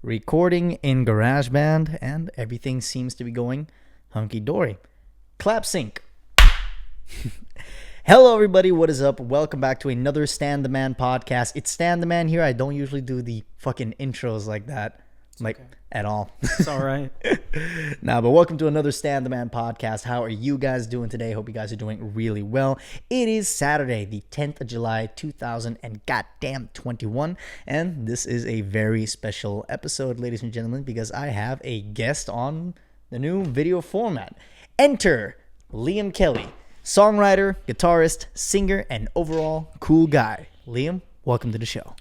recording in GarageBand, and everything seems to be going hunky-dory. Clap sync. Hello, everybody. What is up? Welcome back to another Stan the Man podcast. It's Stan the Man here. I don't usually do the fucking intros like that. At all. It's all right. But welcome to another Stan the Man podcast. How are you guys doing today? Hope you guys are doing really well. It is Saturday, the 10th of July, 2021, and this is a very special episode, ladies and gentlemen, because I have a guest on the new video format. Enter Liam Kelly, songwriter, guitarist, singer, and overall cool guy. Liam, welcome to the show.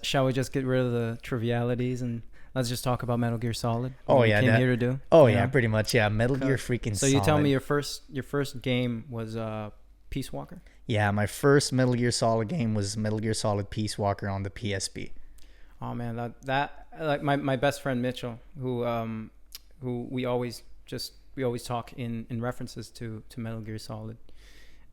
Shall we just get rid of the trivialities and let's just talk about Metal Gear Solid? Oh yeah, came here to do. Oh yeah, pretty much. Yeah, Metal Gear freaking. So Solid. you tell me your first game was Peace Walker? Yeah, my first Metal Gear Solid game was Metal Gear Solid Peace Walker on the PSP. Oh man, that like my best friend Mitchell, who we always talk in references to Metal Gear Solid.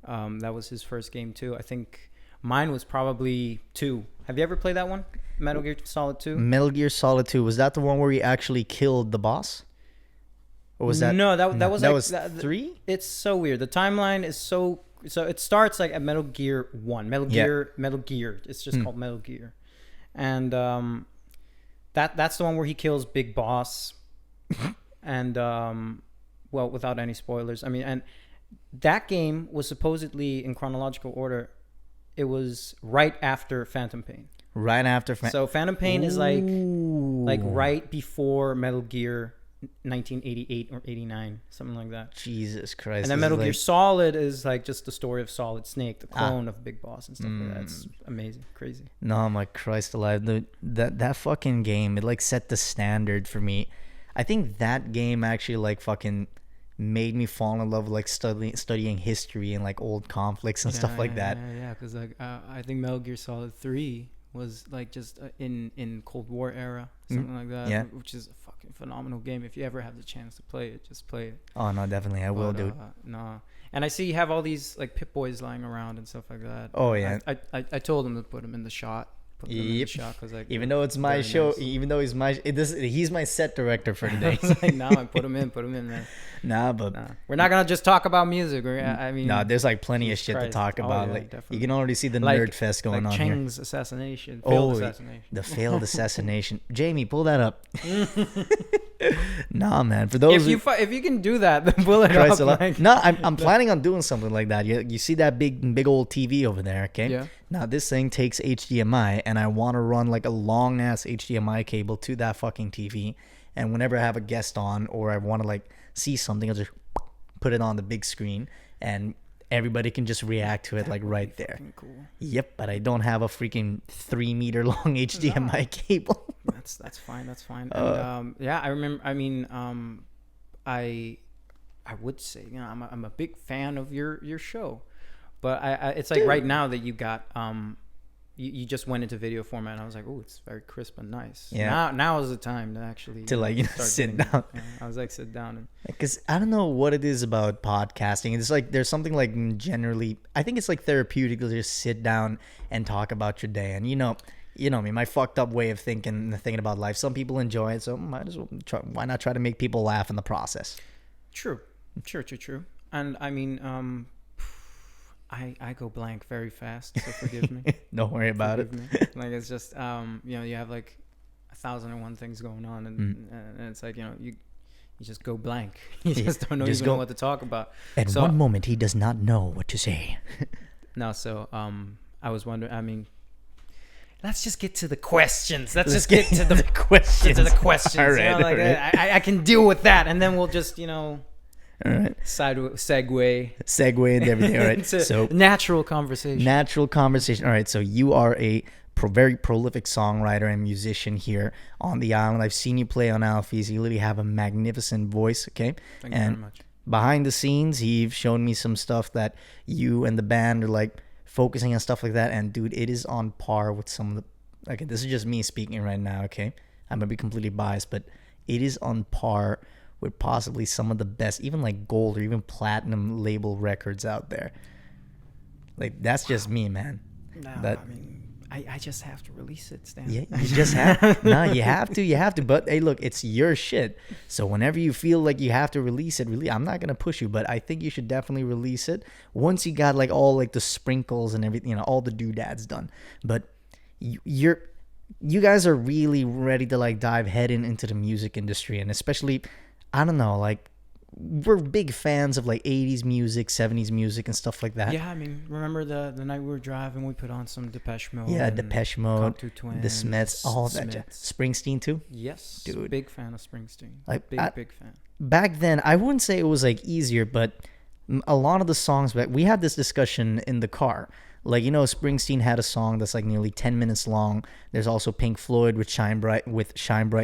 That was his first game too. I think mine was probably 2. Have you ever played that one? Metal Gear Solid 2? Metal Gear Solid 2. Was that the one where he actually killed the boss? Or was that... No, that was that like... was 3? It's so weird. The timeline is so it starts like at Metal Gear 1. Metal Gear. It's just called Metal Gear. And that's the one where he kills Big Boss. And, well, without any spoilers. I mean, and that game was supposedly in chronological order. It was right after Phantom Pain. Right after So Phantom Pain is like right before Metal Gear 1988 or 89, something like that. Jesus Christ. And then Metal Gear Solid is like just the story of Solid Snake, the clone of Big Boss and stuff like that. It's amazing, crazy. No, my Christ alive. That fucking game, it like set the standard for me. I think that game actually like fucking made me fall in love with like studying history and like old conflicts and stuff like that. Yeah, because like I think Metal Gear Solid 3 was like just in Cold War era, something like that. Yeah. Which is a fucking phenomenal game. If you ever have the chance to play it, just play it. Oh no, definitely I will, dude. No, and I see you have all these like Pip-Boys lying around and stuff like that. Oh yeah. I told him to put them in the shot. Like, even though it's my show, nice. Even though he's my set director for today. Like, no, I put him in, man. We're not gonna just talk about music. There's like plenty of shit to talk about. Yeah, like definitely. You can already see the nerd fest going on Cheng's here. Assassination. The failed assassination. Jamie, pull that up. Nah, man. For those if you can do that, then pull it up. Like, no, I'm planning on doing something like that. You see that big old TV over there, okay? Yeah. Now this thing takes HDMI, and I want to run like a long ass HDMI cable to that fucking TV. And whenever I have a guest on, or I want to like see something, I'll just put it on the big screen, and everybody can just react to it like right there. Cool. Yep, but I don't have a freaking 3-meter long HDMI cable. That's fine. And, I remember. I mean, I would say, you know, I'm a big fan of your show. But it's like right now that you got you just went into video format, and I was like, oh, it's very crisp and nice. Yeah. Now is the time to actually sit down. I was like, sit down, and because I don't know what it is about podcasting. It's like there's something like generally, I think it's like therapeutic to just sit down and talk about your day. And you know me, my fucked up way of thinking about life. Some people enjoy it, so might as well try. Why not try to make people laugh in the process? True. And I mean, I go blank very fast, so forgive me. Don't worry about it. Like, it's just you have like 1,001 things going on, and it's like, you know, you just go blank. You just don't know what to talk about. At one moment, he does not know what to say. No, so I was wondering. I mean, let's just get to the questions. Let's just get to the questions. Get to the questions. All right, all right. I can deal with that, and then we'll just, you know. All right. Segue into everything. All right. So natural conversation. All right. So you are a very prolific songwriter and musician here on the island. I've seen you play on Alfie's. You literally have a magnificent voice. Okay. Thank you very much. Behind the scenes, you've shown me some stuff that you and the band are like focusing on stuff like that. And dude, it is on par with some of the. Okay, this is just me speaking right now. Okay, I'm gonna be completely biased, but it is on par with possibly some of the best, even like gold or even platinum label records out there. Like, that's just me, man. No, That, I mean, I just have to release it, Stan. Yeah, you just have. No, you have to. But hey, look, it's your shit. So whenever you feel like you have to release it, really, I'm not gonna push you, but I think you should definitely release it once you got like all like the sprinkles and everything, all the doodads done. But you guys are really ready to like dive head into the music industry, and especially, I don't know, like we're big fans of like 80s music, 70s music and stuff like that. Yeah, I mean, remember the night we were driving, we put on some Depeche Mode. Yeah, Depeche Mode, Cocteau Twins, the Smiths, all that. Springsteen too? Yes, dude. Big fan of Springsteen. Like, big fan. Back then, I wouldn't say it was like easier, but a lot of the songs back, we had this discussion in the car. Like, Springsteen had a song that's like nearly 10 minutes long. There's also Pink Floyd with Shine Bright,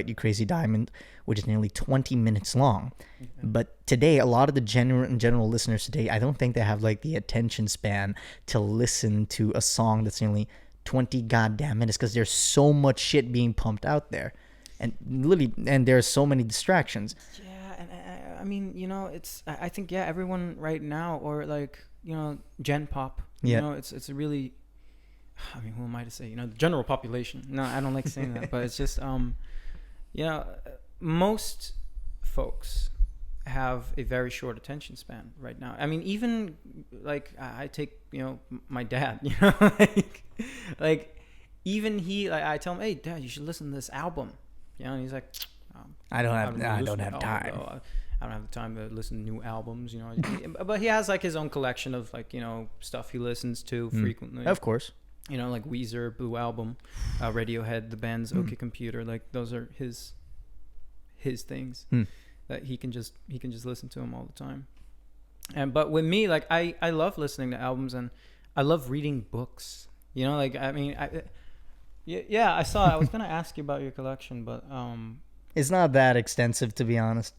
You Crazy Diamond, which is nearly 20 minutes long. Okay. But today, a lot of the general listeners today, I don't think they have like the attention span to listen to a song that's nearly 20 goddamn minutes, because there's so much shit being pumped out there. And literally, and there's so many distractions. Yeah, and I mean, I think, everyone right now, or like, gen pop, it's a really, I mean, who am I to say, the general population. No, I don't like saying that, but it's just, most folks have a very short attention span right now. I mean, even like I take, my dad, like even he, like I tell him, hey, Dad, you should listen to this album. And he's like, I don't have time. I don't have the time to listen to new albums, But he has like his own collection of like, stuff he listens to frequently. Of course. Like Weezer, Blue Album, Radiohead, the band's OK Computer. Like those are his things that he can just listen to them all the time. But with me, like I love listening to albums, and I love reading books. Like I mean, I saw. I was gonna ask you about your collection, but it's not that extensive, to be honest.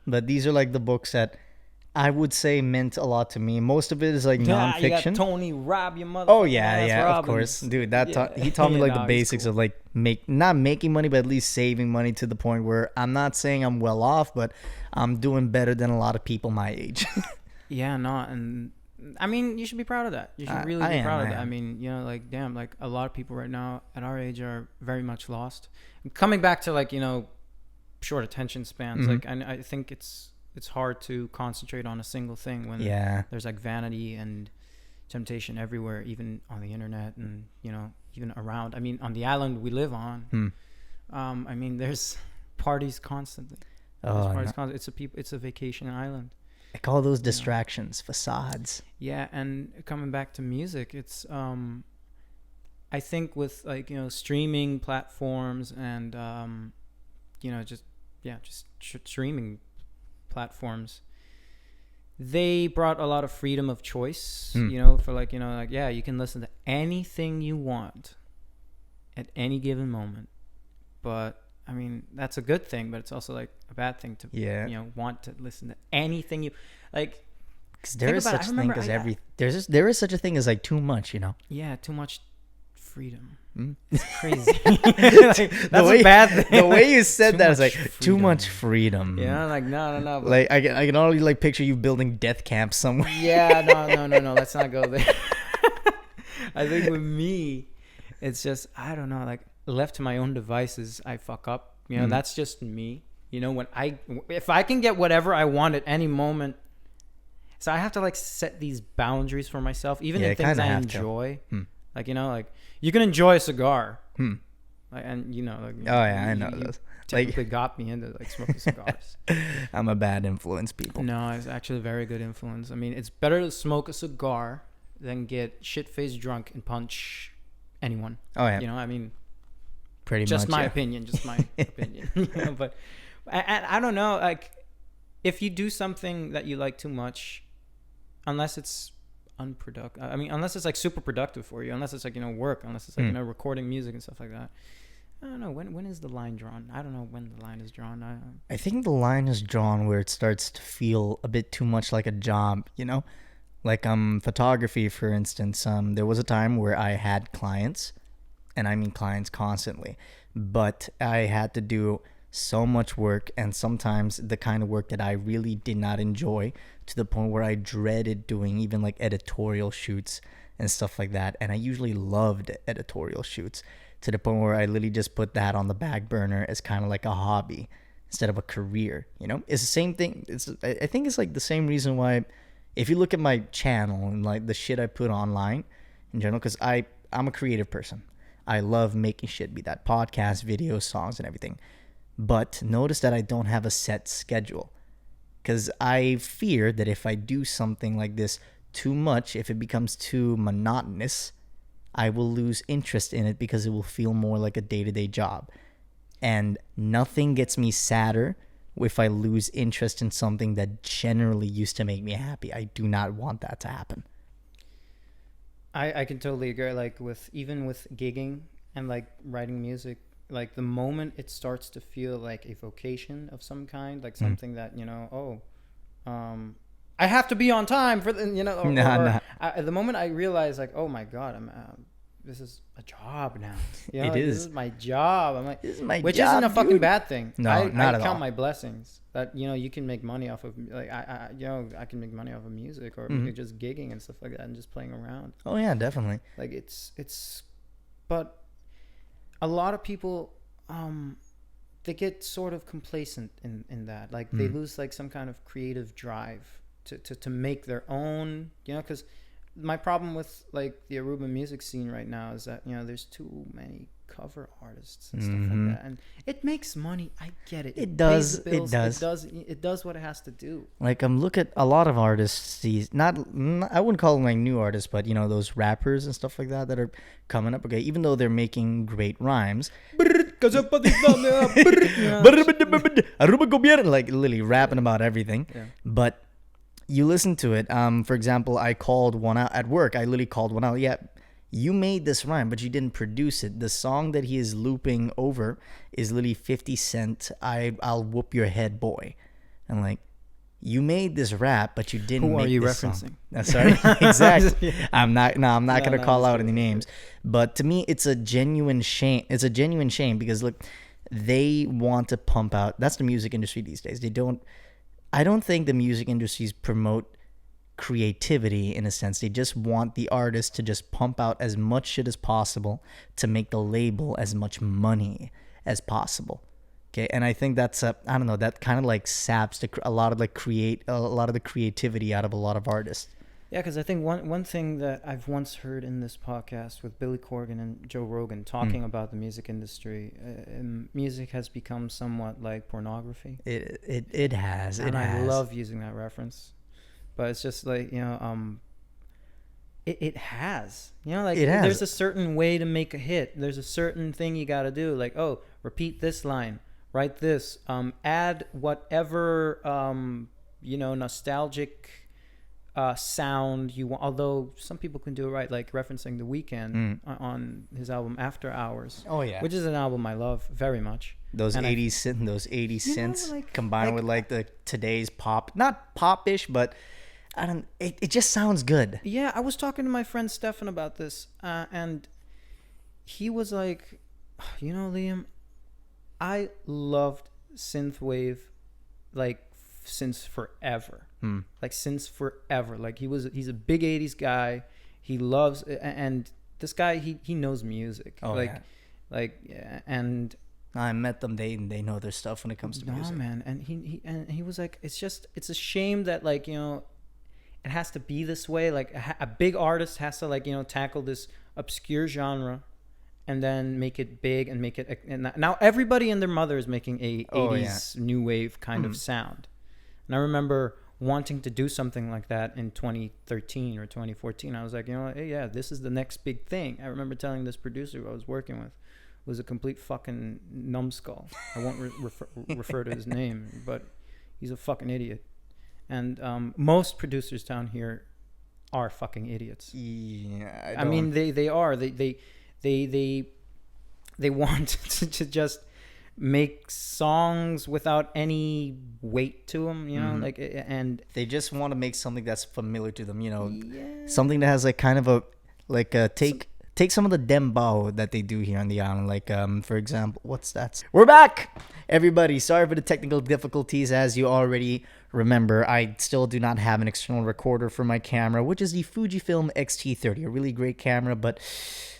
But these are like the books that I would say meant a lot to me. Most of it is like nonfiction. You got Tony Robb, your mother. Oh yeah, of course, dude. He taught me like the basics of like not making money, but at least saving money, to the point where I'm not saying I'm well off, but I'm doing better than a lot of people my age. Yeah, no, and I mean, you should be proud of that. You should really be proud of that. I mean, like damn, like a lot of people right now at our age are very much lost. Coming back to like short attention spans, like I think it's hard to concentrate on a single thing when there's like vanity and temptation everywhere, even on the internet and even around. I mean, on the island we live on, I mean, there's parties constantly. It's a vacation island. I call those distractions, facades. Yeah, and coming back to music, it's I think with like streaming platforms and just streaming platforms, they brought a lot of freedom of choice, for like you can listen to anything you want at any given moment. But I mean, that's a good thing, but it's also like a bad thing to want to listen to anything you like. Because there is such a thing as there is such a thing as like too much, Yeah, too much freedom. It's crazy. That's a bad thing. The way you said that is like freedom. Too much freedom. Yeah, like no. Like I can only like picture you building death camps somewhere. Yeah, no. Let's not go there. I think with me, it's just I don't know. Like left to my own devices, I fuck up. That's just me. If I can get whatever I want at any moment, so I have to like set these boundaries for myself, even in things I enjoy. Like like you can enjoy a cigar, like, and like, I know those. Technically got me into like smoking cigars. I'm a bad influence, people. No, it's actually a very good influence. I mean, it's better to smoke a cigar than get shit-faced drunk and punch anyone. Oh yeah. I mean, pretty just much. My opinion, just my opinion. But I don't know. Like, if you do something that you like too much, unless it's unproductive, I mean, unless it's like super productive for you, unless it's like work, unless it's like recording music and stuff like that. I don't know when is the line drawn. I don't know when the line is drawn. I think the line is drawn where it starts to feel a bit too much like a job, like photography, for instance. There was a time where I had clients, and I mean clients constantly, but I had to do so much work, and sometimes the kind of work that I really did not enjoy, to the point where I dreaded doing even like editorial shoots. and stuff like that. And I usually loved editorial shoots to the point where I literally just put that on the back burner as kind of like a hobby instead of a career. It's the same thing. I think it's like the same reason why, if you look at my channel and like the shit I put online in general, because I'm a creative person. I love making shit, be that podcast, videos, songs, and everything. But notice that I don't have a set schedule, because I fear that if I do something like this too much, if it becomes too monotonous, I will lose interest in it because it will feel more like a day-to-day job. And nothing gets me sadder if I lose interest in something that generally used to make me happy. I do not want that to happen. I can totally agree. Like even with gigging and like writing music, like the moment it starts to feel like a vocation of some kind, like something that, I have to be on time for the, the moment I realize like, oh my God, this is a job now. It is. This is my job. I'm like, this is my which job, isn't a fucking dude. bad thing. No, I not at count all. my blessings that, you can make money off of, like, I can make money off of music or just gigging and stuff like that and just playing around. Oh yeah, definitely. Like but a lot of people, they get sort of complacent in that. Like they lose like some kind of creative drive to make their own, because my problem with like the Aruba music scene right now is that, there's too many cover artists and stuff like that, and it makes money. I get it. It does. pays the bills. It It does what it has to do. Like look at a lot of artists. I wouldn't call them like new artists, but those rappers and stuff like that are coming up. Okay, even though they're making great rhymes, like literally rapping about everything. Yeah. But you listen to it. For example, I called one out at work. I literally called one out. Yeah, you made this rhyme, but you didn't produce it. The song that he is looping over is literally 50 Cent. I'll whoop your head, boy. I'm like, you made this rap, but you didn't. Who make are you this referencing? Song. Sorry, exactly. I'm not gonna call out cool. any names, but to me, it's a genuine shame. It's a genuine shame because look, they want to pump out. That's the music industry these days. I don't think the music industries promote creativity in a sense. They just want the artist to just pump out as much shit as possible to make the label as much money as possible. Okay, and I think that's I don't know, that kind of like saps a lot of the creativity out of a lot of artists. Yeah, because I think one thing that I've once heard in this podcast with Billy Corgan and Joe Rogan talking about the music industry, music has become somewhat like pornography. It has. I love using that reference, but it's just like it has. Like it has. There's a certain way to make a hit. There's a certain thing you got to do. Like, oh, repeat this line, write this, add whatever nostalgic sound you want, although some people can do it right, like referencing The Weeknd on his album After Hours. Oh yeah, which is an album I love very much. Those 80s synths combined with like the today's pop, not popish, but it just sounds good. Yeah, I was talking to my friend Stefan about this, and he was like, Liam, I loved synthwave like since forever. Like since forever. Like he's a big 80s guy. He loves, and this guy he knows music. Oh, like yeah. Like and I met them. They know their stuff when it comes to music. No, man. And he was like, it's a shame that like, it has to be this way. Like a big artist has to like, tackle this obscure genre and then make it big and make it. And now everybody and their mother is making a 80s new wave kind of sound. And I remember wanting to do something like that in 2013 or 2014. I was like, hey, yeah, this is the next big thing. I remember telling this producer who I was working with was a complete fucking numbskull. I won't refer to his name, but he's a fucking idiot. And most producers down here are fucking idiots. Yeah, I mean, they are. They want to just make songs without any weight to them, like, and they just want to make something that's familiar to them, yeah. something that has like kind of take some of the dembow that they do here on the island. Like, for example, what's that? We're back. everybody, sorry for the technical difficulties. As you already remember, I still do not have an external recorder for my camera, which is the Fujifilm X-T30, a really great camera, but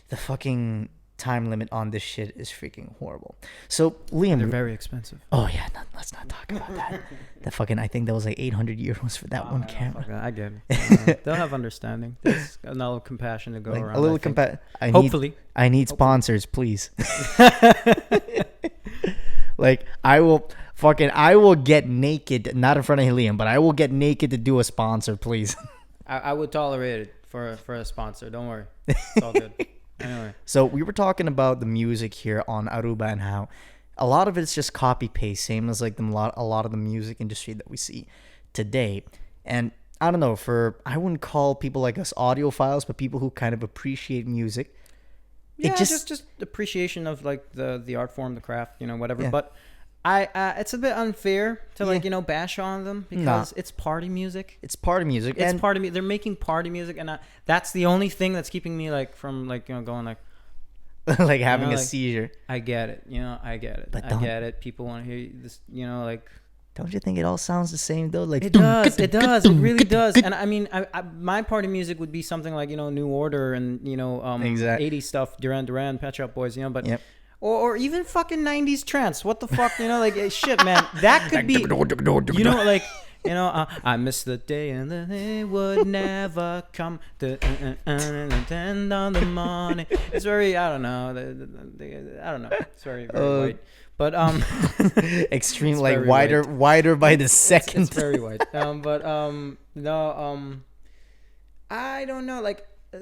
the fucking time limit on this shit is freaking horrible. So Liam, They're very expensive. oh yeah, let's not talk about that. The fucking, I think that was like 800 euros for that one camera. I get it. They'll have understanding. There's a little compassion to go Like around. a little Hopefully. I need sponsors, please. Like I will get naked, not in front of Liam, but I will get naked to do a sponsor, please. I would tolerate it for a sponsor. Don't worry. It's all good. Anyway. So we were talking about the music here on Aruba and how a lot of it's just copy paste, same as like a lot of the music industry that we see today. And I don't know, I wouldn't call people like us audiophiles, but people who kind of appreciate music. Yeah, just appreciation of like the art form, the craft, whatever. Yeah. But it's a bit unfair to bash on them because it's party music. It's party music. It's party music. They're making party music, and that's the only thing that's keeping me from going like like having a seizure. I get it. I get it. But I get it. People want to hear this. Don't you think it all sounds the same though? Like it does. It does. It really does. And I mean, my party music would be something like New Order and exactly. 80s stuff, Duran Duran, Pet Shop Boys, but. Yep. Or even fucking 90s trance. What the fuck, shit, man. That could be, I miss the day and the day would never come to end on the morning. It's very, I don't know. I don't know. It's very, very white. But, extreme, like wider by the second. It's very white. I don't know.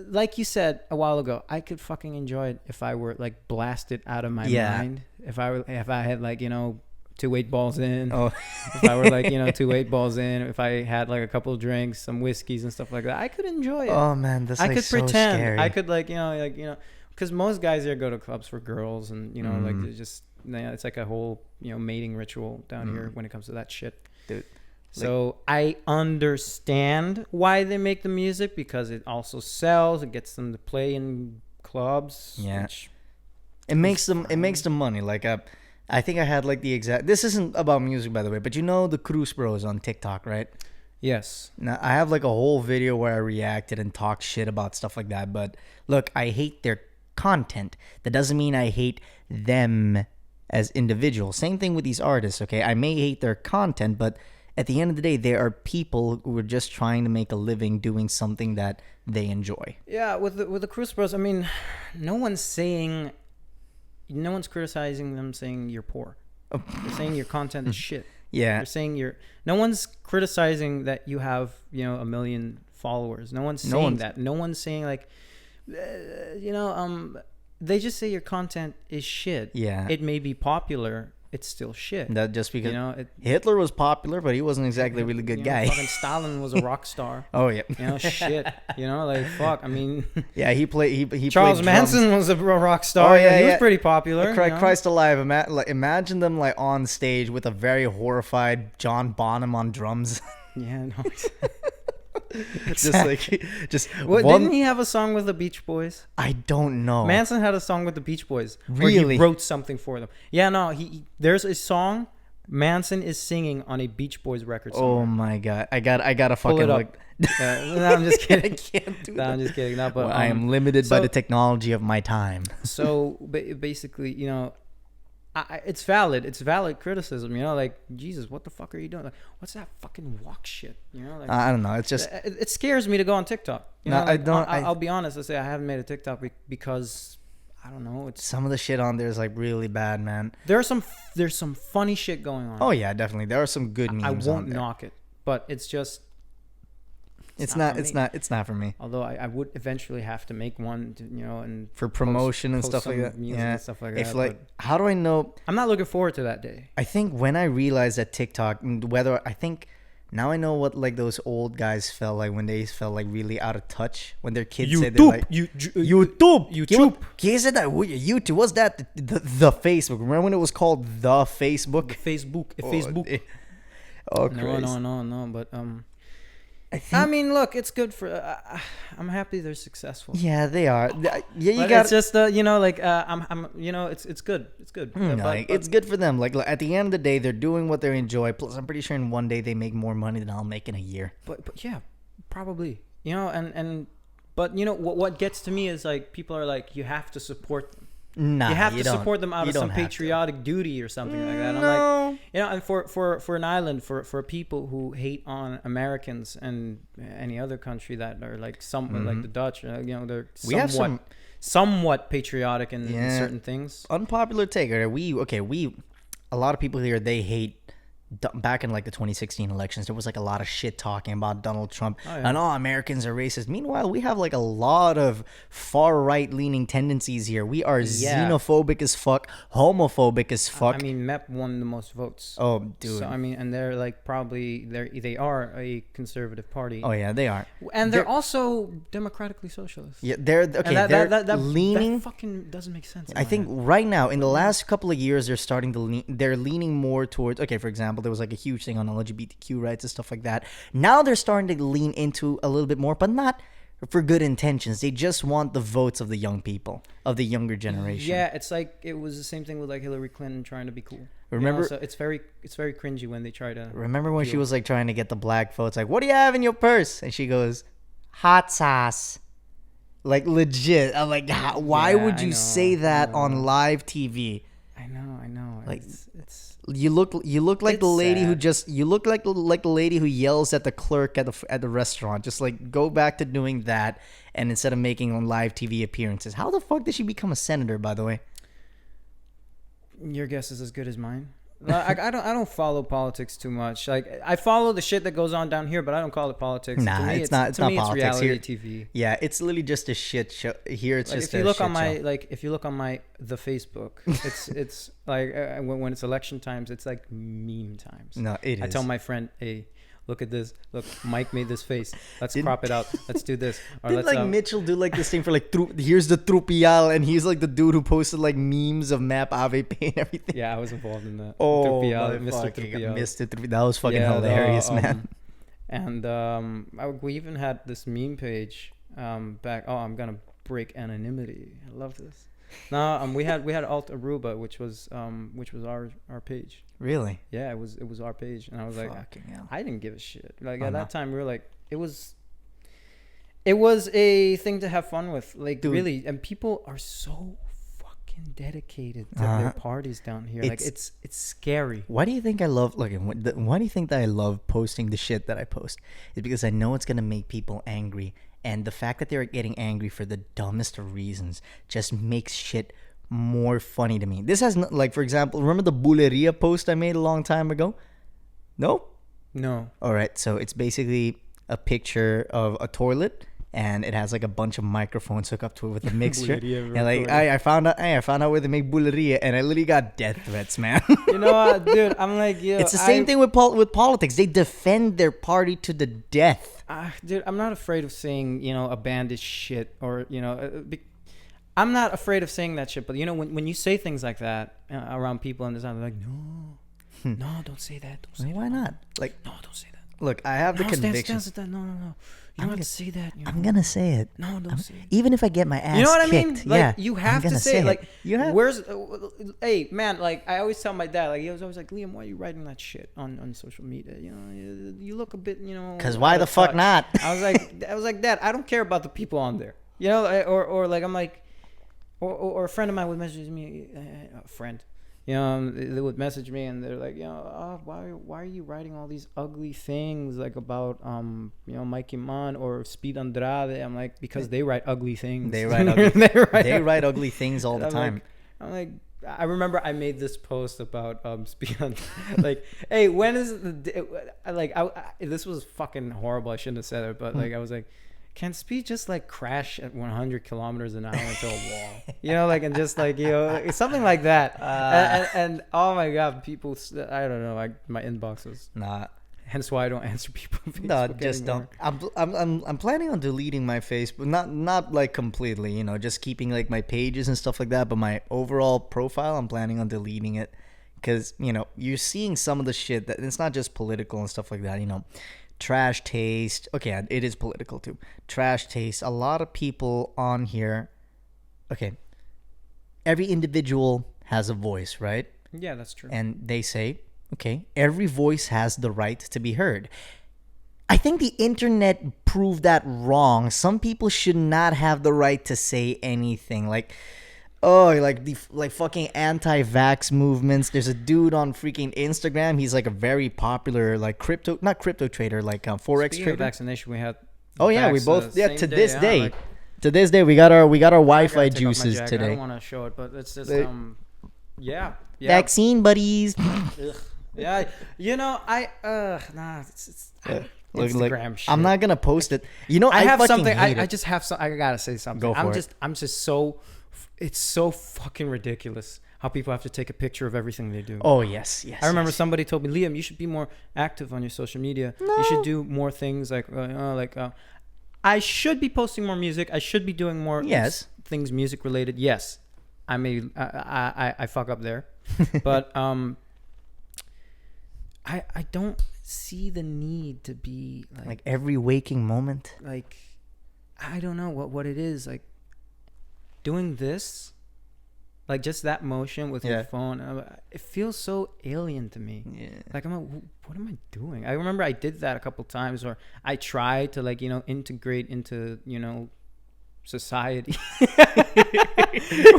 Like you said a while ago, I could fucking enjoy it if I were like blasted out of my mind. If I had like 2 8-balls in. Oh. If I were like 2 8-balls in. If I had like a couple of drinks, some whiskeys and stuff like that, I could enjoy it. Oh man, that's I could so pretend. scary. I could because most guys here go to clubs for girls and like they just it's like a whole mating ritual down here when it comes to that shit, dude. So I understand why they make the music because it also sells. It gets them to play in clubs. Yeah, it makes them money. Like I think I had like the exact. This isn't about music, by the way, but the Cruz Bros on TikTok, right? Yes. Now I have like a whole video where I reacted and talked shit about stuff like that. But look, I hate their content. That doesn't mean I hate them as individuals. Same thing with these artists. Okay, I may hate their content, but at the end of the day, there are people who are just trying to make a living doing something that they enjoy. Yeah, with the Cruz Bros, I mean, no one's criticizing them saying you're poor. They're saying your content is shit. Yeah. They're saying no one's criticizing that you have, 1 million followers. No one's saying that. No one's saying like, they just say your content is shit. Yeah. It may be popular. It's still shit. That just because Hitler was popular, but he wasn't exactly a really good guy. Fucking Stalin was a rock star. Oh yeah. Shit. Like fuck. I mean. Yeah, he Charles played Manson was a rock star. Oh yeah, he was pretty popular. Christ alive! Imagine them like on stage with a very horrified John Bonham on drums. Yeah. No. Didn't he have a song with the Beach Boys? I don't know. Manson had a song with the Beach Boys. Really? Where he wrote something for them. Yeah, no, there's a song Manson is singing on a Beach Boys record somewhere. Oh my god. I gotta fucking pull it up. No, I'm just kidding. I can't do that. I'm just kidding. No, but I am limited by the technology of my time. So basically, it's valid. It's valid criticism. Like Jesus, what the fuck are you doing? Like, what's that fucking walk shit? Like, I don't know. It's just it scares me to go on TikTok. I don't. I'll be honest. I say I haven't made a TikTok because I don't know. It's some of the shit on there is like really bad, man. There's some funny shit going on. Oh yeah, definitely. There are some good memes. I won't on there. knock it, but it's just. It's not for me. Although I would eventually have to make one, and for promotion and stuff like that. Yeah, and stuff like if that. Like, how do I know? I'm not looking forward to that day. I think when I realized that TikTok, now I know what like those old guys felt like when they felt like really out of touch when their kids said they're like YouTube. He said that YouTube. What's that? The Facebook. Remember when it was called the Facebook? Facebook. Oh, Christ. No. But I think. I mean, look, it's good for. I'm happy they're successful. Yeah, they are. Yeah, you But got. it's just it's good. It's good. It's good for them. Like at the end of the day, they're doing what they enjoy. Plus, I'm pretty sure in one day they make more money than I'll make in a year. But yeah, probably. But what gets to me is like people are like, you have to support them. Nah, You have to don't. support them out You of some don't have to. patriotic duty or something like that. I'm No. like, and for an island, for people who hate on Americans and any other country that are like somewhat like the Dutch, they're We have somewhat patriotic in certain things. Unpopular take. A lot of people here, they hate. Back in like the 2016 elections, there was like a lot of shit talking about Donald Trump and Americans are racist. Meanwhile, we have like a lot of far right leaning tendencies here. We are xenophobic as fuck, homophobic as fuck. I mean, MEP won the most votes. Oh, dude. So I mean, and they're like probably they are a conservative party. Oh yeah, they are. And they're also democratically socialist. Yeah, they're okay. They're leaning. That fucking doesn't make sense. I think right now, in the last couple of years, they're starting to lean. They're leaning more towards. Okay, for example, there was like a huge thing on LGBTQ rights and stuff like that. Now they're starting to lean into a little bit more, but not for good intentions. They just want the votes of the young people, of the younger generation. Yeah, it's like it was the same thing with like Hillary Clinton trying to be cool. Remember, so it's very cringy when they try to. Remember when she was like trying to get the black votes? Like, what do you have in your purse? And she goes, hot sauce. Like legit. I'm like, why would you say that on live TV? I know. Like, it's you look like the lady sad. who just you look like the lady who yells at the clerk at the restaurant. Just like go back to doing that, and instead of making live TV appearances. How the fuck did she become a senator, by the way? Your guess is as good as mine. I don't follow politics too much. Like I follow the shit that goes on down here, but I don't call it politics. Nah, to me, it's not. It's not politics. It's reality Here, TV. yeah, it's literally just a shit show. Here, it's Like just if you a look shit on my show. if you look on my the Facebook, it's like when it's election times, it's like meme times. No, it is. I tell my friend, hey, look at this. Look, Mike made this face. Let's crop it out. Let's do this. Or Didn't let's Mitchell do like this thing for like here's the Trupial, and he's like the dude who posted like memes of Map AVP and everything. Yeah, I was involved in that. Oh, Mr. Trupial. Mr. Trupial. That was fucking hilarious, man. And we even had this meme page back. Oh, I'm gonna break anonymity. I love this. No, we had Alt Aruba, which was our page. Really? Yeah, it was our page, and I was like, Fucking hell. I didn't give a shit. Like at that time, we were like, it was a thing to have fun with, like Dude. really. And people are so fucking dedicated to their parties down here. Like it's scary. Why do you think I love why do you think that I love posting the shit that I post? It's because I know it's gonna make people angry, and the fact that they're getting angry for the dumbest of reasons just makes shit more funny to me. This has like, for example, remember the Buleria post I made a long time ago? No? No. All right, so it's basically a picture of a toilet, and it has like a bunch of microphones hooked up to it with a mixture. And like I found out where they make Buleria, and I literally got death threats, man. You know what, dude? I'm like, yo, it's the same thing with politics. They defend their party to the death. Dude, I'm not afraid of saying, a band is shit, or I'm not afraid of saying that shit. But when you say things like that around people, and they're like, no, don't say that. Don't say Why that. not? Like, No, don't say that. Look, I have the conviction. No. You don't have to say that. I'm gonna say it. No, don't say it. Even if I get my ass You know what I mean? kicked, Like, yeah, you I'm have to gonna say it. Like, you have. hey, man, like, I always tell my dad, like, he was always like, Liam, why are you writing that shit on social media? You look a bit, Because why the fuck not? I was like, Dad, I don't care about the people on there. Or like, I'm like, or a friend of mine would message me, a friend. They would message me, and they're like, why are you writing all these ugly things like about Mikey Mann or Speed Andrade? I'm like, because they write ugly things. They write ugly. they write ugly things all the time. I'm like, I remember I made this post about Speed Andrade. Like, hey, when is this was fucking horrible. I shouldn't have said it, but like I was like, can Speed just like crash at 100 kilometers an hour into a wall? And just like, something like that. And oh my God, people, I don't know, like my inbox was not. Hence why I don't answer people on Facebook. No, just anymore. don't. I'm planning on deleting my Facebook, not like completely, just keeping like my pages and stuff like that. But my overall profile, I'm planning on deleting it. Because, you're seeing some of the shit that it's not just political and stuff like that, trash taste. Okay, it is political too. Trash taste. A lot of people on here. Okay, every individual has a voice, right? Yeah, that's true. And they say, okay, every voice has the right to be heard. I think the internet proved that wrong. Some people should not have the right to say anything. Like, oh, like the fucking anti-vax movements. There's a dude on freaking Instagram. He's like a very popular like not crypto trader, like forex Speaking trader. of vaccination, we had. Oh yeah, we vax, both same to this day. like, To this day, we got our I gotta Wi-Fi take off my juices jacket. I today. don't want to show it, but it's just yeah. Vaccine buddies. Ugh. Yeah, you know, it's Instagram shit. I'm not gonna post it. You know, I have fucking something. hate I it. just have some. I gotta say something. Go for it. I'm just so. It's so fucking ridiculous how people have to take a picture of everything they do. Oh yes. I remember somebody told me, Liam, you should be more active on your social media. No. You should do more things I should be posting more music. I should be doing more things music related. Yes, I fuck up there, but I don't see the need to be like every waking moment. like I don't know what it is, like doing this, like just that motion with your phone. It feels so alien to me. Yeah. Like what am I doing? I remember I did that a couple times, or I tried to integrate into society.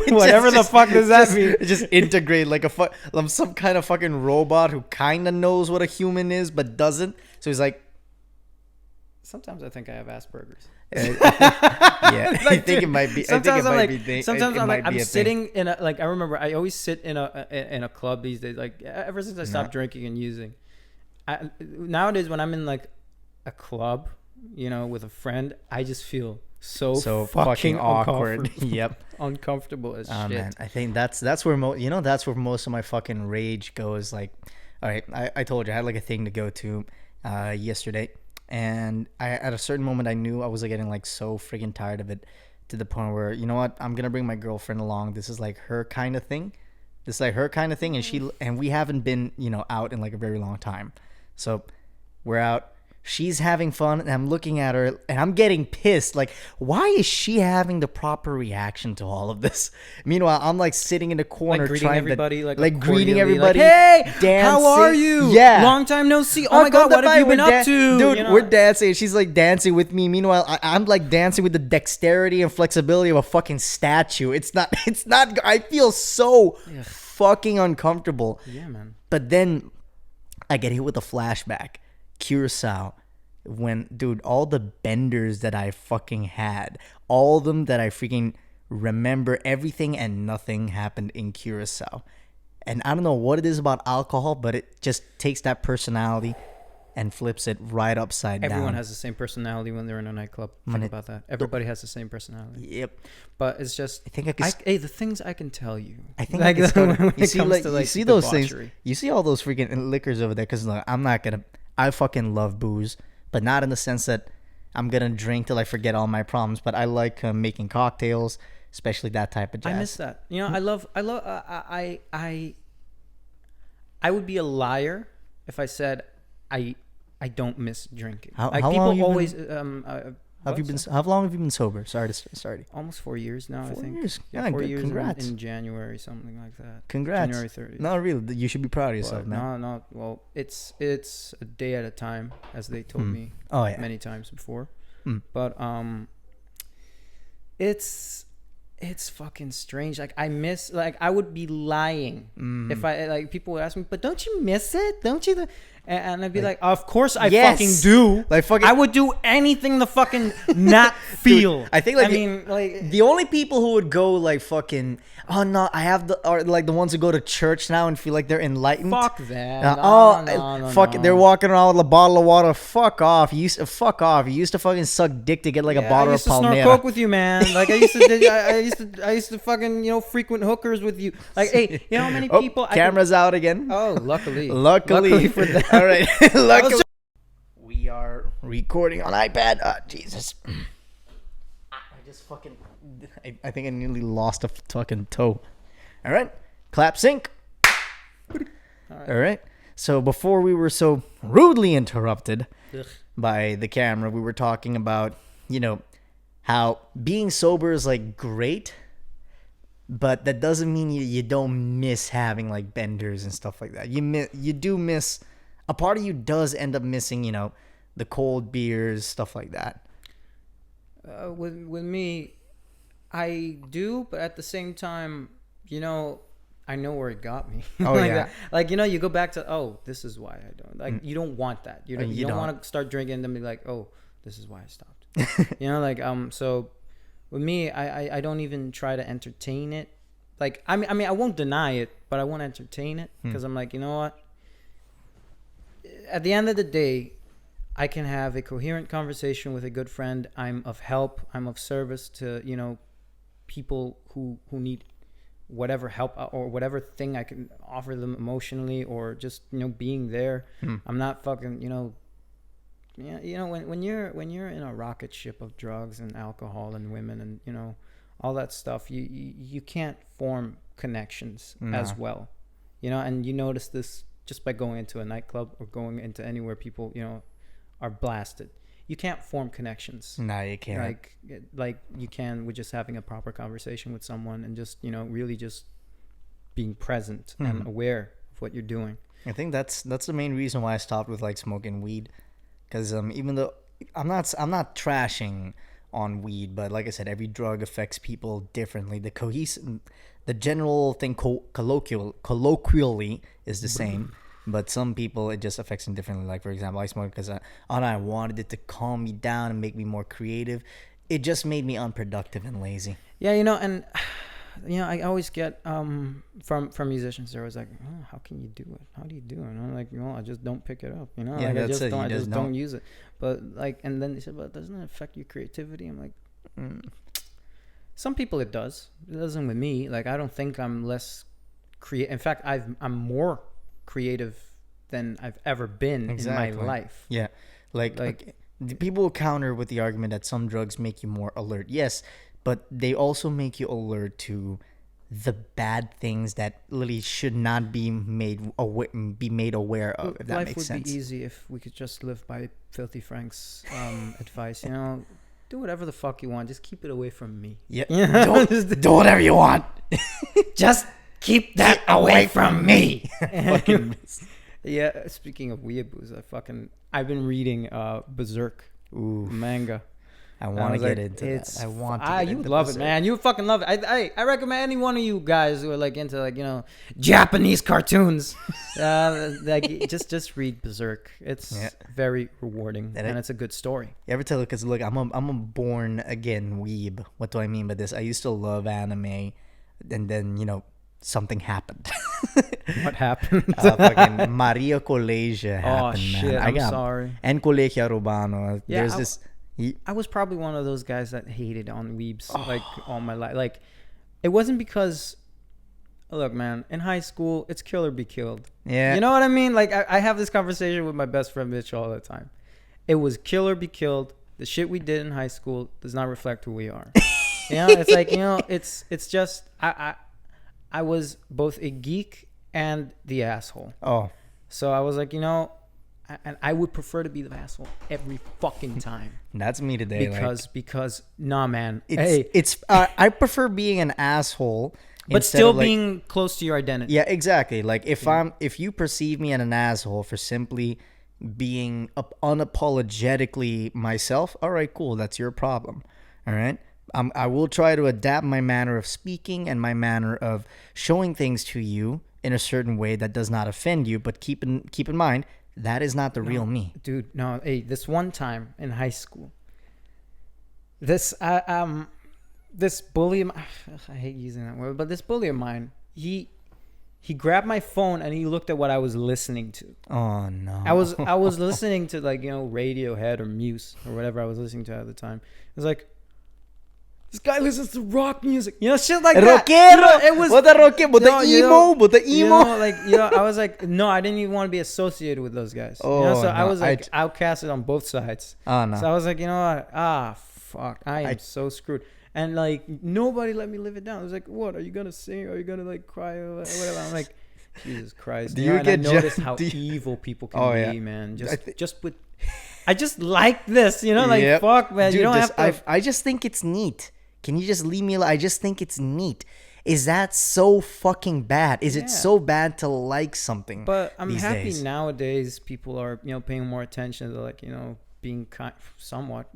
Whatever the fuck does that mean? Just integrate like some kind of fucking robot who kind of knows what a human is but doesn't. So he's like, sometimes I think I have Asperger's. Yeah, I think it might be. Sometimes I'm like, I'm sitting in a I remember I always sit in a club these days. Like ever since I stopped drinking and using, nowadays when I'm in like a club, with a friend, I just feel so fucking awkward. Yep, uncomfortable as shit. Man, I think that's where that's where most of my fucking rage goes. Like, all right, I told you I had like a thing to go to yesterday. And at a certain moment, I knew I was like getting like so freaking tired of it, to the point where, you know what, I'm gonna bring my girlfriend along. This is like her kind of thing. And we haven't been out in like a very long time. So we're out. She's having fun, and I'm looking at her, and I'm getting pissed. Like, why is she having the proper reaction to all of this? Meanwhile, I'm like sitting in the corner, greeting everybody, greeting everybody. Like, hey, dancing. How are you? Yeah, long time no see. Oh my god, what have you been up to? Dude, we're dancing. She's like dancing with me. Meanwhile, I'm like dancing with the dexterity and flexibility of a fucking statue. It's not. I feel so fucking uncomfortable. Yeah, man. But then I get hit with a flashback. Curacao, when all the benders that I fucking had, all of them that I freaking remember, everything and nothing happened in Curacao. And I don't know what it is about alcohol, but it just takes that personality and flips it right upside down. Everyone has the same personality when they're in a nightclub. Think about that. Everybody has the same personality. Yep. But it's just, the things I can tell you. I think I can start, you see those things. You see all those freaking liquors over there, because I fucking love booze, but not in the sense that I'm gonna drink till I forget all my problems. But I like making cocktails, especially that type of jazz. I miss that. I would be a liar if I said I don't miss drinking. How people long always how long have you been sober? Sorry. Almost 4 years now. 4 I think. years. Yeah, 4 years. Congrats. In January, something like that. Congrats. January 30th. No, really, you should be proud of yourself, man. No. Well, it's a day at a time, as they told me many times before. But it's fucking strange. Like I would be lying if I people would ask me, but don't you miss it? Don't you? And I'd be like, of course I fucking do. I would do anything to fucking not feel. Dude, I think the only people who would go like fucking, oh no, are like the ones who go to church now and feel like they're enlightened. Fuck that. No, they're walking around with a bottle of water. Fuck off. You used to fucking suck dick to get like a bottle of Palmera. I used to snort coke with you, man. Like I used to fucking frequent hookers with you. Like, hey, you know how many people? Cameras out again. Oh, luckily for that. All right. Luckily, we are recording on iPad. Jesus. I think I nearly lost a fucking toe. All right. Clap sync. All right. So before we were so rudely interrupted, by the camera, we were talking about, how being sober is like great, but that doesn't mean you don't miss having like benders and stuff like that. You do miss, a part of you does end up missing, the cold beers, stuff like that. With me, I do, but at the same time, I know where it got me. Oh, like yeah. that. Like, you go back to, oh, this is why I don't. Like, you don't want that. You don't want to start drinking and then be like, oh, this is why I stopped. So with me, I don't even try to entertain it. Like, I mean, I won't deny it, but I won't entertain it because I'm like, you know what? At the end of the day, I can have a coherent conversation with a good friend. I'm of help. I'm of service to, people who need whatever help or whatever thing I can offer them emotionally or just, being there. I'm not fucking, when you're in a rocket ship of drugs and alcohol and women and, all that stuff, you can't form connections as well, and you notice this just by going into a nightclub or going into anywhere people, are blasted. You can't form connections. No, you can't. Like you can with just having a proper conversation with someone and just, really just being present and aware of what you're doing. I think that's the main reason why I stopped with like smoking weed, because even though I'm not trashing on weed, but like I said, every drug affects people differently. The general thing colloquially is the same. But some people, it just affects them differently. Like, for example, I smoked because I wanted it to calm me down and make me more creative. It just made me unproductive and lazy. Yeah, and I always get from musicians, they're always like, oh, how can you do it? How do you do it? And I'm like, I just don't pick it up. Yeah, like, that's it. I just don't use it. But like, and then they said, but doesn't it affect your creativity? I'm like, some people it does. It doesn't with me. Like, I don't think I'm less creative. In fact, I'm more creative than I've ever been in my life. Yeah, like people will counter with the argument that some drugs make you more alert. Yes, but they also make you alert to the bad things that literally should not be made aware of. If that life makes would sense. be easy if we could just live by Filthy Frank's advice. Do whatever the fuck you want. Just keep it away from me. Yeah, do whatever you want. Just keep that away from me. Fucking Yeah, speaking of weeaboos, I've been reading Berserk manga. I want to get into that. I want to. You would love it, man. You would fucking love it. I recommend any one of you guys who are like into Japanese cartoons, just read Berserk. It's very rewarding and it's a good story. You ever tell it? Because look, I'm a born again weeb. What do I mean by this? I used to love anime, and then something happened. What happened? Fucking Maria Colegia happened, shit, man. I'm sorry. And Colegia Urbano. Yeah, There's this. I was probably one of those guys that hated on weebs like all my life. Like, it wasn't because, look, man, in high school, it's kill or be killed. Yeah. You know what I mean? Like, I have this conversation with my best friend Mitch all the time. It was kill or be killed. The shit we did in high school does not reflect who we are. It's like, it's just, I was both a geek and the asshole. Oh. So I was like, and I would prefer to be the asshole every fucking time. That's me today. Because nah, man. I prefer being an asshole, but still being close to your identity. Yeah, exactly. Like if you perceive me as an asshole for simply being unapologetically myself, all right, cool. That's your problem. All right. I will try to adapt my manner of speaking and my manner of showing things to you in a certain way that does not offend you. But keep in mind, that is not the real me. Dude, no. Hey, this one time in high school, this bully, I hate using that word, but this bully of mine, he grabbed my phone and he looked at what I was listening to. Oh no. I was listening to Radiohead or Muse or whatever I was listening to at the time. It was like, this guy listens to rock music, shit like that. Rockero. It was the emo. I was like, no, I didn't even want to be associated with those guys. I was like outcasted on both sides. Oh no. So I was like, you know what? Fuck, I am so screwed. And nobody let me live it down. I was like, what? Are you gonna sing? Are you gonna cry or whatever? I'm like, Jesus Christ. I noticed how evil people can be, man. Just with I just like this, you know, like Yep. fuck, man. Dude, you don't this, have to. I just think it's neat. Can you just leave me alone? I just think it's neat. Is that so fucking bad? Is Yeah. it so bad to like something? But I'm these happy days? nowadays people are, you know, paying more attention to, like, you know, being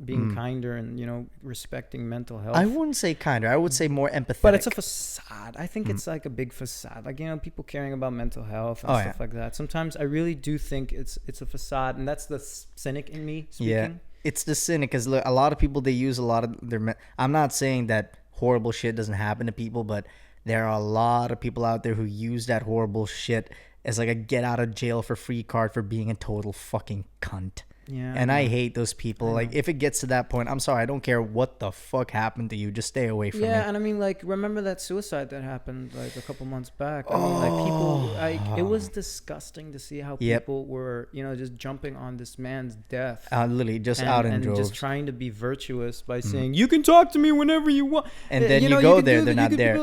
being kinder and, you know, respecting mental health. I wouldn't say kinder. I would say more empathetic. But it's a facade. I think it's like a big facade. Like, you know, people caring about mental health and stuff like that. Sometimes I really do think it's a facade, and that's the cynic in me speaking. Yeah, it's the cynic, because a lot of people, they use a lot of their. I'm not saying that horrible shit doesn't happen to people, but there are a lot of people out there who use that horrible shit as like a get out of jail for free card for being a total fucking cunt. Yeah. And I hate those people. Like, if it gets to that point, I'm sorry. I don't care what the fuck happened to you. Just stay away from me. Yeah, and I mean, like, remember that suicide that happened like a couple months back? I mean, like, people, like, it was disgusting to see how people were, you know, just jumping on this man's death. Literally, just out in and droves. just trying to be virtuous by saying, you can talk to me whenever you want. And then you know, go can there, do they're that, not there.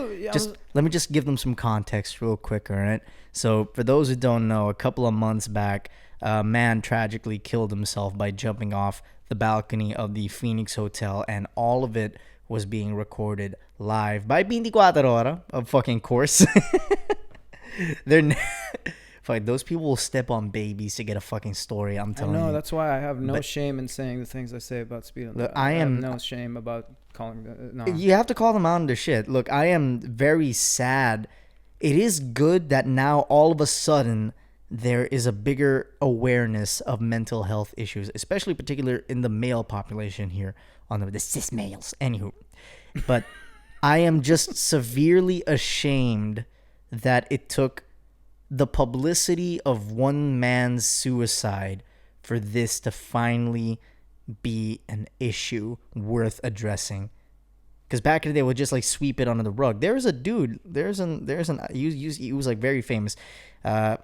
Let me just give them some context real quick, all right? So for those who don't know, a couple of months back, a man tragically killed himself by jumping off the balcony of the Phoenix Hotel, and all of it was being recorded live by 24 Hora, of fucking course. Fuck, those people will step on babies to get a fucking story. I'm telling you. I know, that's why I have no shame in saying the things I say about speed. Look, I have am no shame about calling. No. You have to call them out on their shit. Look, I am very sad. It is good that now all of a sudden there is a bigger awareness of mental health issues, especially particular in the male population here on the cis males. Anywho, but I am just severely ashamed that it took the publicity of one man's suicide for this to finally be an issue worth addressing. Because back in the day, we'll just like sweep it under the rug. There's a dude. He was like very famous.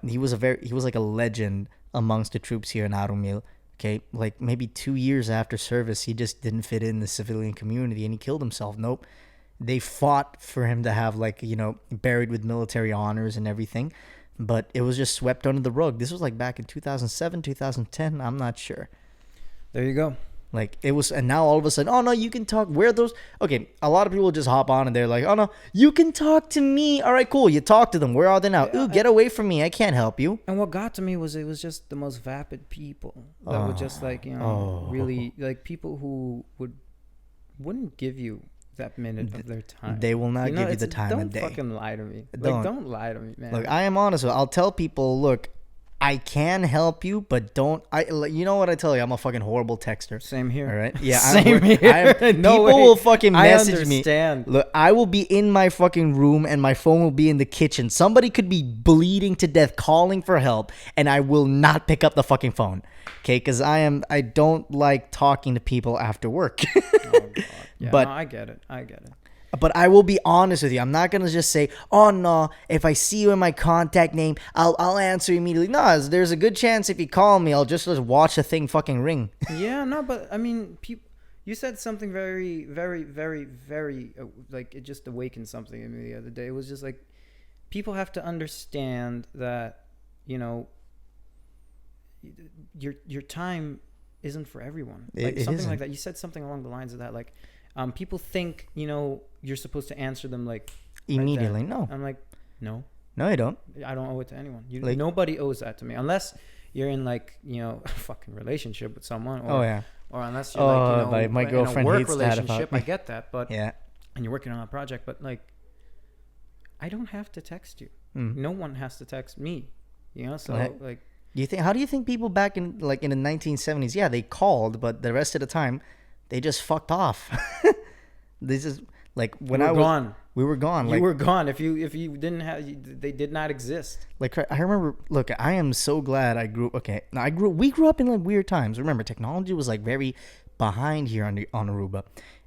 He was like a legend amongst the troops here in Arumil. Okay, like maybe 2 years after service, he just didn't fit in the civilian community and he killed himself. Nope, they fought for him to have, like, you know, buried with military honors and everything, but it was just swept under the rug. This was like back in 2007, 2010. I'm not sure. There you go. Like, it was, and now all of a sudden, oh no, you can talk. Where are those? Okay, a lot of people just hop on and they're like, oh no, you can talk to me. All right, cool. You talk to them. Where are they now? Ooh, get away from me. I can't help you. And what got to me was it was just the most vapid people that would just, like, you know, really, like, people who wouldn't give you that minute of their time. They will not give you the time of day. Don't fucking lie to me. Don't lie to me, man. Look, I am honest. I'll tell people, look, I can help you, but don't. You know what I tell you? I'm a fucking horrible texter. Same here. All right. Yeah. Same here. People will fucking message understand. me. Look, I will be in my fucking room and my phone will be in the kitchen. Somebody could be bleeding to death, calling for help, and I will not pick up the fucking phone. Okay, because I don't like talking to people after work. Oh, God. Yeah, but no, I get it. But I will be honest with you. I'm not gonna just say, "Oh no, if I see you in my contact name, I'll answer immediately." No, there's a good chance if you call me, I'll just watch the thing fucking ring. Yeah, no, but I mean, you said something very, very, very, very, like, it just awakened something in me the other day. It was just like, people have to understand that, you know, your time isn't for everyone. Like, something isn't. like that. You said something along the lines of that, like, people think, you know, you're supposed to answer them, like, immediately. right. No, I'm like, no, you don't. I don't owe it to anyone. Like, nobody owes that to me, unless you're in, like, you know, a fucking relationship with someone. Or unless you're, like, you know, my girlfriend in a work hates that relationship. about me. I get that, but Yeah. and you're working on a project, but, like, I don't have to text you. Mm. No one has to text me. You know, so like. How do you think people back in, like, in the 1970s? Yeah, they called, but the rest of the time, they just fucked off. This is like when I was gone. We were gone. You were gone. If you didn't have, they did not exist. Like, I remember. Look, I am so glad I grew. Okay, now we grew up in, like, weird times. Remember, technology was, like, very behind here on Aruba,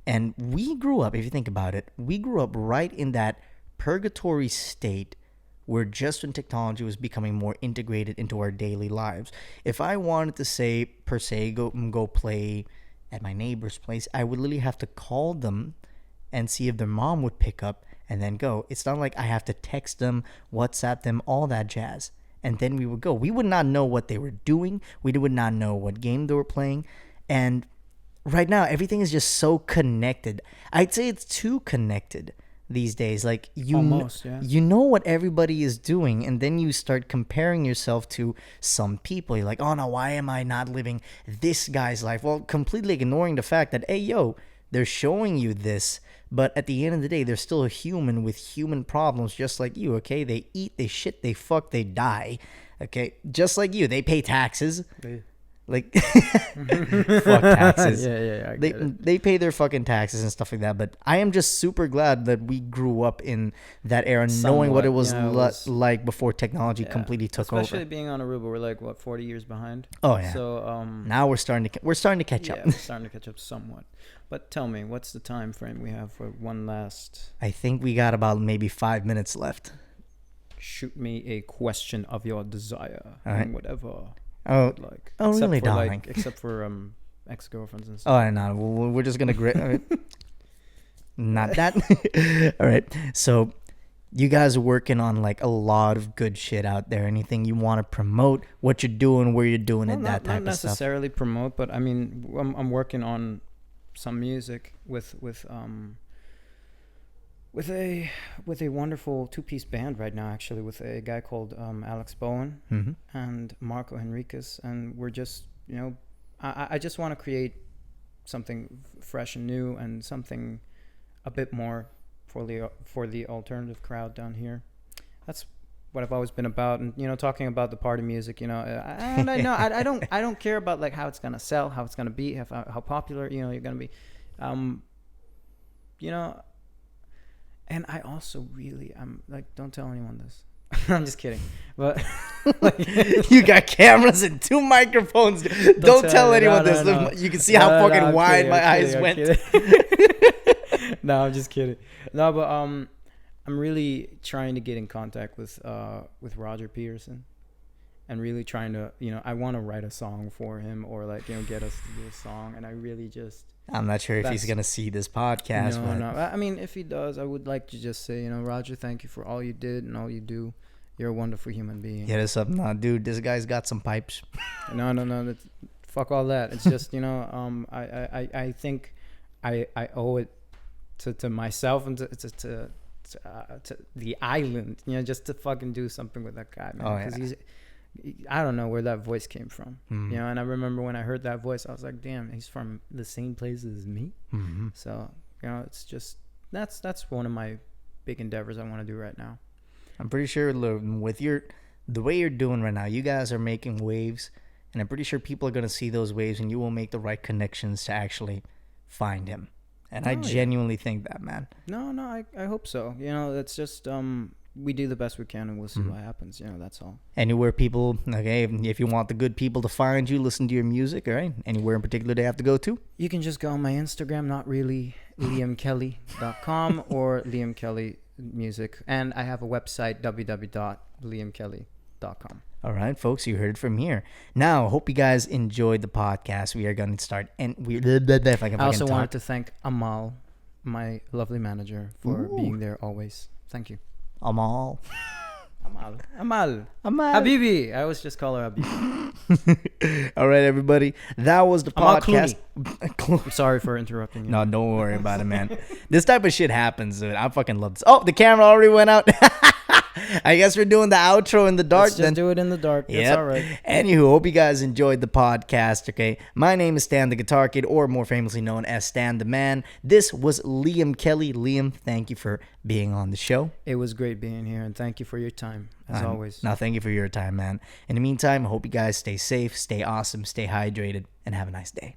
and we grew up. If you think about it, we grew up right in that purgatory state where just when technology was becoming more integrated into our daily lives. If I wanted to say, per se, go play at my neighbor's place, I would literally have to call them and see if their mom would pick up and then go. It's not like I have to text them, WhatsApp them, all that jazz. and then we would go. We would not know what they were doing. We would not know what game they were playing. And right now, everything is just so connected. I'd say it's too connected these days. Like Almost, yeah. you know what everybody is doing, and then you start comparing yourself to some people. You're like, oh no, why am I not living this guy's life? Well, completely ignoring the fact that, hey, yo, they're showing you this, but at the end of the day, they're still a human with human problems, just like you. Okay, they eat, they shit, they fuck, they die. Okay, just like you. They pay taxes. Like, fuck taxes. Yeah. I get it. They pay their fucking taxes and stuff like that. But I am just super glad that we grew up in that era, knowing what it was, like before technology completely took over. Especially being on Aruba, we're like what 40 years behind. Oh yeah. So now we're starting to catch up. We're starting to catch up somewhat. But tell me, what's the time frame we have for one last? I think we got about maybe 5 minutes left. Shoot me a question of your desire. All right. Whatever. Oh, Like, really, darling? Except for ex-girlfriends and stuff. Oh, no, we're just gonna not that. All right. So, you guys are working on like a lot of good shit out there. Anything you want to promote? What you're doing? Where you're doing it? That type of stuff. Not necessarily promote, but I mean, I'm working on some music with a wonderful two-piece band right now, actually, with a guy called Alex Bowen and Marco Henriquez, and we're just, I just want to create something fresh and new and something a bit more for the alternative crowd down here. That's what I've always been about, and talking about the party music, and I know I don't care about like how it's gonna sell, how it's gonna be, how popular you're gonna be, And I also really, I'm like, don't tell anyone this. I'm just kidding. But like, you got cameras and 2 microphones. Don't tell anyone this. No. You can see how fucking wide my eyes went. No, I'm just kidding. No, but I'm really trying to get in contact with Roger Peterson, and really trying to, I want to write a song for him, or like, get us to do a song. And I really just, I'm not sure if he's going to see this podcast. No. I mean, if he does, I would like to just say, Roger, thank you for all you did and all you do. You're a wonderful human being. Yeah, this up. No, dude, this guy's got some pipes. No. Fuck all that. It's just, I think I owe it to myself and to the island, just to fucking do something with that guy, man. Because I don't know where that voice came from, and I remember when I heard that voice, I was like, damn, he's from the same place as me. So, it's just, that's one of my big endeavors I want to do right now. I'm pretty sure with the way you're doing right now, you guys are making waves, and I'm pretty sure people are going to see those waves, and you will make the right connections to actually find him. And I genuinely think that, man. No, I hope so. It's just, we do the best we can, and we'll see what happens. That's all. Anywhere people, okay, if you want the good people to find you, listen to your music, all right? Anywhere in particular they have to go to? You can just go on my Instagram, not really, liamkelly.com or Liam Kelly Music. And I have a website, www.liamkelly.com. All right, folks, you heard it from here. Now, hope you guys enjoyed the podcast. We are going to start, and I also wanted to thank Amal, my lovely manager, for being there always. Thank you. Amal. Habibi. I always just call her Habibi. All right, everybody. That was the podcast. I'm sorry for interrupting you. No, don't worry about it, man. This type of shit happens, dude. I fucking love this. Oh, the camera already went out. I guess we're doing the outro in the dark. Let's just do it in the dark. Yep. It's all right. Anywho, hope you guys enjoyed the podcast, okay? My name is Stan the Guitar Kid, or more famously known as Stan the Man. This was Liam Kelly. Liam, thank you for being on the show. It was great being here, and thank you for your time, as always. No, thank you for your time, man. In the meantime, I hope you guys stay safe, stay awesome, stay hydrated, and have a nice day.